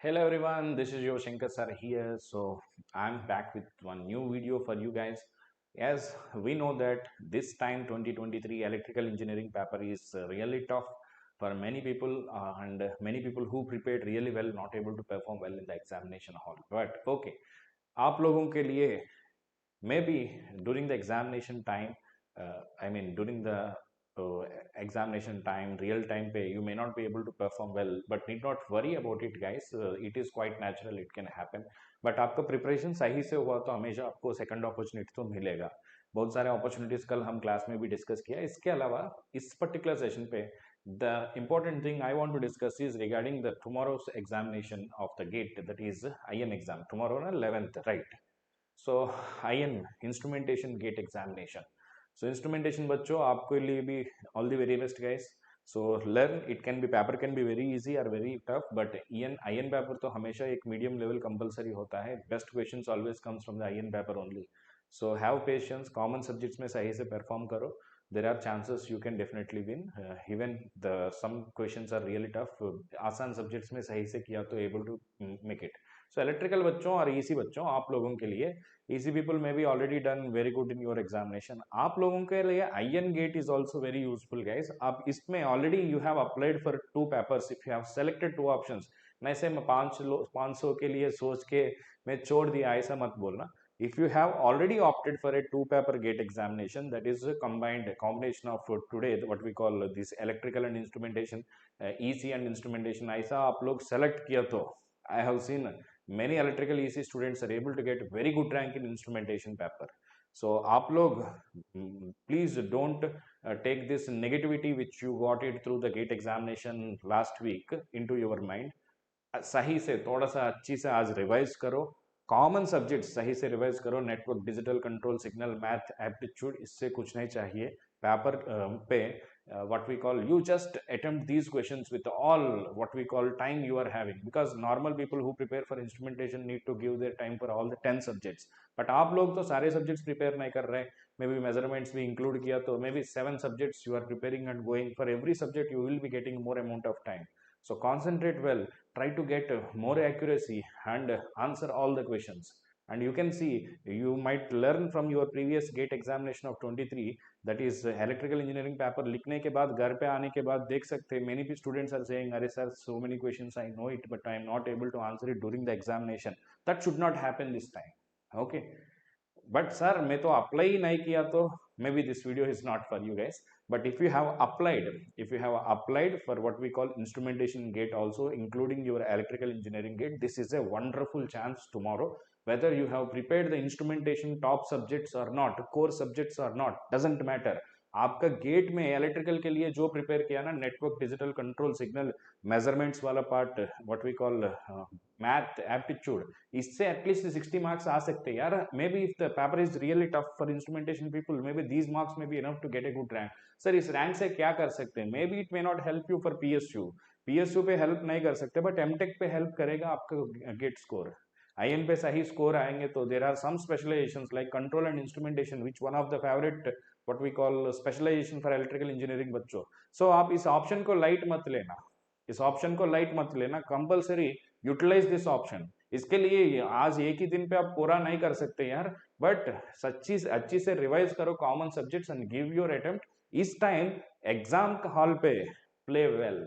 Hello everyone, this is your Shankar sir here. So I'm back with one new video for you guys. As we know that this time 2023 electrical engineering paper is really tough for many people and many people who prepared really well not able to perform well in the examination hall. But okay, आप लोगों के लिए maybe during the examination time, during the uh, examination time, real time pay, you may not be able to perform well, but need not worry about it, guys. It is quite natural, it can happen. But आपका preparation सही से हुआ तो हमेशा आपको second opportunity तो मिलेगा. बहुत सारे अपॉर्चुनिटीज कल हम क्लास में भी डिस्कस किया. इसके अलावा इस पर्टिकुलर सेशन पे the important thing I want to discuss is regarding the tomorrow's examination of the gate, that is IN exam tomorrow on 11th, right? So I N instrumentation GATE examination. So instrumentation बच्चों आपके लिए भी all the very best guys. So learn it can be paper can be very easy और very tough, but I N paper तो हमेशा एक medium level compulsory होता है. Best question always comes from the I N paper only. So have patience, common subjects में सही से perform करो. There are chances you can definitely win. Even the some questions are really tough. आसान subjects में सही से किया तो able to make it. So electrical बच्चों और ईसी बच्चों आप लोगों के लिए, EC people may be already done very good in your examination. आप लोगों के लिए I N GATE is also very useful guys. आप इसमें already you have applied for 2 papers. If you have selected 2 options, मैं से मैं 500 के लिए सोच के मैं छोड़ दिया, ऐसा मत बोलना. If you have already opted for a 2 paper gate examination, that is a combined combination of today what we call this electrical and instrumentation, EC and instrumentation, ऐसा आप लोग select किया तो I have seen many electrical EC students are able to get very good rank in instrumentation paper. So आप लोग please don't take this negativity which you got it through the gate examination last week into your mind. सही से थोड़ा सा अच्छी से आज revise करो. कॉमन सब्जेक्ट सही से रिवाइज करो. Network, digital control, signal, math, aptitude, इससे कुछ नहीं चाहिए पेपर पे. what we call, you just attempt these questions with all what we call time you are having, because normal people who prepare for instrumentation need to give their time for all the 10 subjects. but आप लोग तो सारे subjects prepare नहीं कर रहे. May be measurements भी include किया तो may be 7 subjects you are preparing and going for every subject you will be getting more amount of time. So concentrate well, try to get more accuracy and answer all the questions. And you can see, you might learn from your previous gate examination of 23, that is electrical engineering paper लिखने के बाद घर पे आने के बाद देख सकते हैं many students are saying अरे sir so many questions I know it but I am not able to answer it during the examination. That should not happen this time. Okay, but sir मैं तो apply ही नहीं किया तो maybe this video is not for you guys. But if you have applied, if you have applied for what we call instrumentation gate also including your electrical engineering gate, this is a wonderful chance tomorrow. Whether you have prepared the instrumentation top subjects or not, core subjects or not, doesn't matter. आपका GATE में electrical के लिए जो prepare किया ना, network, digital control, signal, measurements वाला part, what we call math, aptitude, इससे at least 60 marks आ सकते हैं यार. May be if the paper is really tough for instrumentation people, may be these marks में be enough to get a good rank. Sir इस rank से क्या कर सकते हैं? May be it may not help you for PSU. PSU पे help नहीं कर सकते, बट एमटेक पे हेल्प करेगा आपका गेट स्कोर. आईएन पे सही स्कोर आएंगे तो there are some specializations like control and instrumentation which one of the favourite what we call specialization for electrical engineering बच्चों. सो आप इस ऑप्शन को लाइट मत लेना. इस ऑप्शन को लाइट मत लेना. Compulsory utilise this option. इसके लिए आज एक ही दिन पे आप पूरा नहीं कर सकते यार, बट सच्ची अच्छी से रिवाइज करो common subjects and give your attempt. इस टाइम एग्जाम हॉल पे प्ले वेल,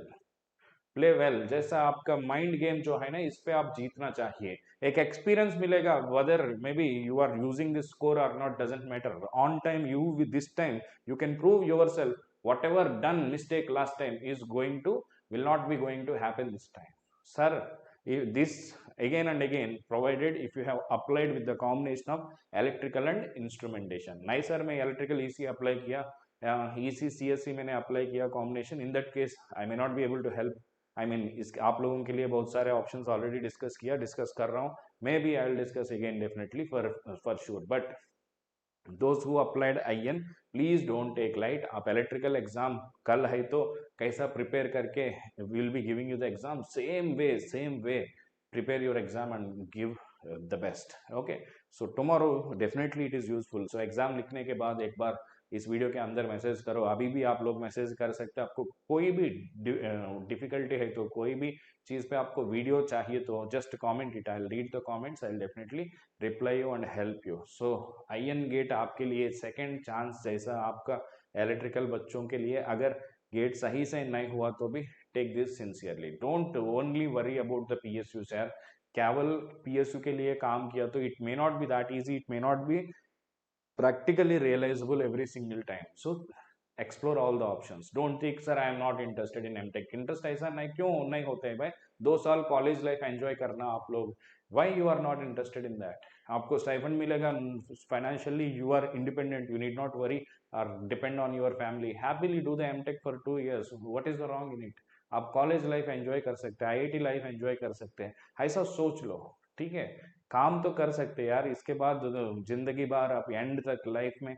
प्ले वेल. जैसा आपका माइंड गेम जो है ना, इस पे आप जीतना चाहिए. एक एक्सपीरियंस मिलेगा. whether maybe you are using this score or not doesn't matter. On time you with this time you can prove yourself. Whatever done mistake last time is going to, will not be going to happen this time. Sir, this again and again provided if you have applied with the combination of electrical and instrumentation. नहीं sir मैं electrical EC apply किया, EC CSC मैंने apply किया combination. In that case I may not be able to help. इस आप लोगों के लिए बहुत सारे ऑप्शंस ऑलरेडी डिस्कस कर रहा हूँ. May be I will discuss again definitely for sure. But दोस्त who applied IN, please don't take light. आप इलेक्ट्रिकल एग्जाम कल है तो कैसा प्रिपेयर करके will be giving you the exam, same way prepare your exam and give the best. Okay, so tomorrow definitely it is useful. So exam लिखने के बाद एक बार इस वीडियो के अंदर मैसेज करो, अभी भी आप लोग मैसेज कर सकते हो। आपको कोई भी डिफिकल्टी है तो, कोई भी चीज़ पे आपको वीडियो चाहिए तो just comment it, I will read the comments, I will definitely reply you and help you. So IN GATE आपके लिए सेकंड चांस जैसा आपका इलेक्ट्रिकल बच्चों के लिए। अगर गेट सही से नहीं हुआ तो भी take this sincerely, don't only worry about the PSU यार। केवल पीएसयू के लिए काम किया तो it may not be that easy, it may not be practically realizable every single time. So explore all the options. Don't think sir I am not interested in mtech, interest ऐसा नहीं क्यों नहीं होते हैं भाई, 2 साल कॉलेज लाइफ एंजॉय करना आप लोग, why you are not interested in that. आपको स्टाइपेंड मिलेगा, financially you are independent, you need not worry और depend on your family, happily do the MTech for 2 years, what is the wrong in it. आप college life enjoy कर सकते हैं, IIT life enjoy कर सकते हैं, ऐसा सोच लो, ठीक है। काम तो कर सकते हैं यार, इसके बाद जिंदगी भर आप एंड तक लाइफ में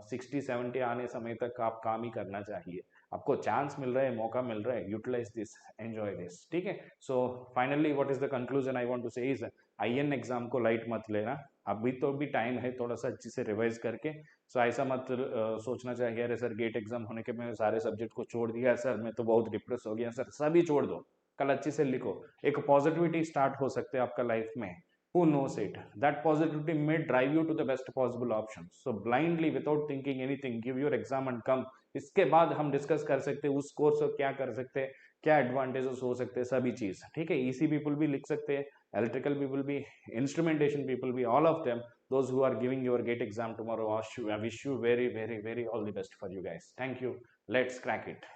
60-70 आने समय तक आप काम ही करना चाहिए। आपको चांस मिल रहा है, मौका मिल रहा है, यूटिलाइज दिस, एंजॉय दिस, ठीक है। So finally what is the conclusion I want to say is, IN exam को लाइट मत लेना, अभी तो भी टाइम है, थोड़ा सा अच्छे से रिवाइज करके। सो ऐसा मत सोचना चाहिए अरे सर गेट एग्जाम होने के मैं सारे सब्जेक्ट को छोड़ दिया सर, मैं तो बहुत डिप्रेस हो गया सर, सभी छोड़ दो, कल अच्छे से लिखो, एक पॉजिटिविटी स्टार्ट हो सकते हैं आपका लाइफ में। Who knows it, that positivity may drive you to the best possible option. So blindly without thinking anything give your exam and come, इसके बाद हम डिस्कस कर सकते हैं उस कोर्स को क्या कर सकते हैं, क्या एडवांटेजेस हो सकते हैं, सभी चीज, ठीक है। ईसी पीपल भी लिख सकते हैं, इलेक्ट्रिकल पीपल भी, इंस्ट्रूमेंटेशन पीपल भी, all of them, those who are giving your gate exam tomorrow, I wish you very very very all the best for you guys. Thank you, let's crack it.